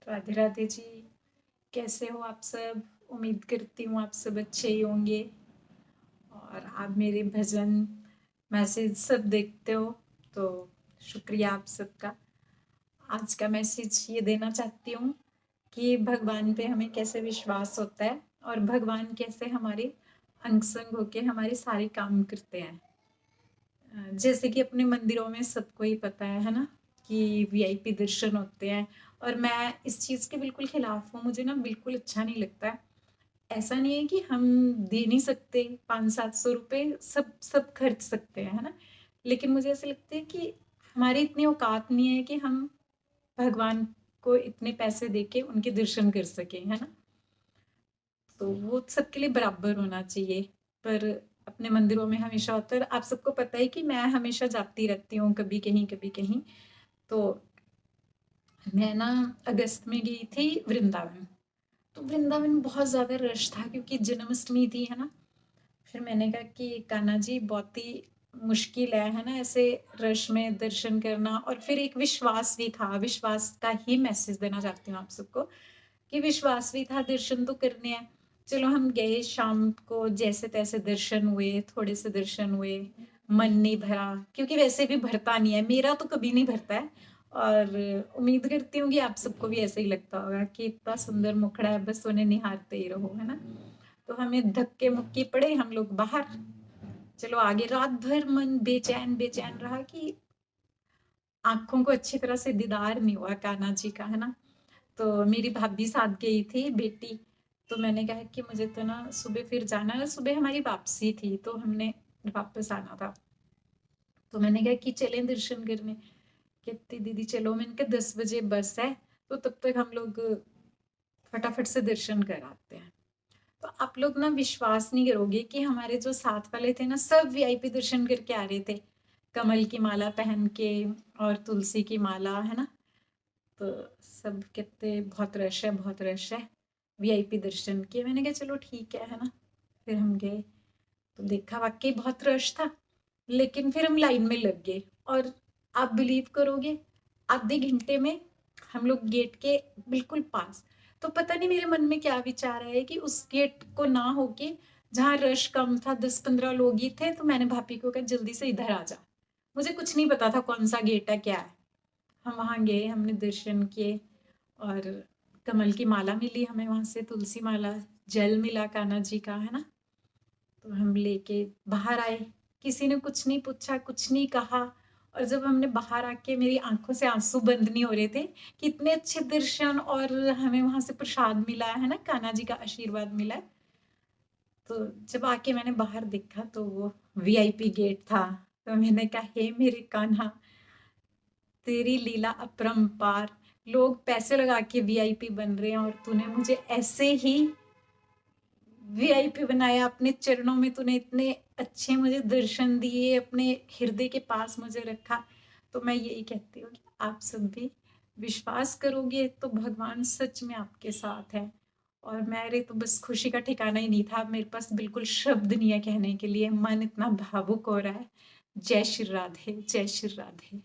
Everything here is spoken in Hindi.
राधे राधे जी। कैसे हो आप सब? उम्मीद करती हूँ आप सब अच्छे ही होंगे और आप मेरे भजन मैसेज सब देखते हो, तो शुक्रिया आप सबका। आज का मैसेज ये देना चाहती हूँ कि भगवान पे हमें कैसे विश्वास होता है और भगवान कैसे हमारे अंग संग होके हमारे सारे काम करते हैं। जैसे कि अपने मंदिरों में सबको ही पता है ना, कि वीआईपी दर्शन होते हैं। और मैं इस चीज के बिल्कुल खिलाफ हूँ, मुझे ना बिल्कुल अच्छा नहीं लगता है। ऐसा नहीं है कि हम दे नहीं सकते, 500-700 रुपए सब सब खर्च सकते हैं, है ना। लेकिन मुझे ऐसा लगता है कि हमारी इतनी औकात नहीं है कि हम भगवान को इतने पैसे देके उनके दर्शन कर सकें, है ना। तो वो सबके लिए बराबर होना चाहिए। पर अपने मंदिरों में हमेशा होता है, आप सबको पता है कि मैं हमेशा जाती रहती हूँ, कभी कहीं कभी कहीं। तो मैं ना अगस्त में गई थी वृंदावन। तो वृंदावन बहुत ज्यादा रश था क्योंकि जन्माष्टमी थी, है ना। फिर मैंने कहा कि कान्हा जी बहुत ही मुश्किल है ना, ऐसे रश में दर्शन करना। और फिर एक विश्वास भी था, विश्वास का ही मैसेज देना चाहती हूँ आप सबको कि विश्वास भी था, दर्शन तो करने हैं। चलो हम गए, शाम को जैसे तैसे दर्शन हुए, थोड़े से दर्शन हुए। मन नहीं भरा क्योंकि वैसे भी भरता नहीं है, मेरा तो कभी नहीं भरता है। और उम्मीद करती हूँ कि आप सबको भी ऐसे ही लगता होगा कि इतना सुंदर मुखड़ा है, बस उन्हें निहारते ही रहो, है ना। तो हमें धक्के मुक्के पड़े, हम लोग बाहर। चलो आगे, रात भर मन बेचैन बेचैन रहा कि आंखों को अच्छी तरह से दीदार नहीं हुआ कान्हा जी का, है ना। तो मेरी भाभी साथ गई थी, बेटी। तो मैंने कहा कि मुझे तो ना सुबह फिर जाना है, सुबह हमारी वापसी थी तो हमने वापस आना था। तो मैंने कहा कि चलें दर्शन करने। कहती दीदी चलो। मैंने कहा 10 बजे बस है, तो तब तक हम लोग फटाफट से दर्शन कर आते हैं। तो आप लोग ना विश्वास नहीं करोगे कि हमारे जो साथ वाले थे ना, सब वीआईपी दर्शन करके आ रहे थे, कमल की माला पहन के और तुलसी की माला, है ना। तो सब कहते बहुत रश है, बहुत रश है। वीआईपी दर्शन किए, मैंने कहा चलो ठीक है ना। फिर हम गए तो देखा वाकई बहुत रश था। लेकिन फिर हम लाइन में लग गए और आप बिलीव करोगे, आधे घंटे में हम लोग गेट के बिल्कुल पास। तो पता नहीं मेरे मन में क्या विचार आया कि उस गेट को ना होके, जहाँ रश कम था, 10-15 लोग ही थे, तो मैंने भाभी को कहा जल्दी से इधर आ जा। मुझे कुछ नहीं पता था कौन सा गेट है क्या है। हम वहां गए, हमने दर्शन किए और कमल की माला मिली हमें वहां से, तुलसी माला, जल मिला कान्हा जी का, है ना। तो हम लेके बाहर आए, किसी ने कुछ नहीं पूछा, कुछ नहीं कहा। और जब हमने बाहर आके, मेरी आंखों से आंसू बंद नहीं हो रहे थे कि इतने अच्छे दर्शन और हमें वहां से प्रसाद मिला है ना, कान्हा जी का आशीर्वाद मिला है। तो जब आके मैंने बाहर देखा तो वो वीआईपी गेट था। तो मैंने कहा हे मेरे कान्हा, तेरी लीला अपरंपार। लोग पैसे लगा के वीआईपी बन रहे हैं और तूने मुझे ऐसे ही वीआईपी बनाया। अपने चरणों में तूने इतने अच्छे मुझे दर्शन दिए, अपने हृदय के पास मुझे रखा। तो मैं यही कहती हूँ कि आप सब भी विश्वास करोगे तो भगवान सच में आपके साथ है। और मेरे तो बस खुशी का ठिकाना ही नहीं था, मेरे पास बिल्कुल शब्द नहीं है कहने के लिए, मन इतना भावुक हो रहा है। जय श्री राधे, जय श्री राधे।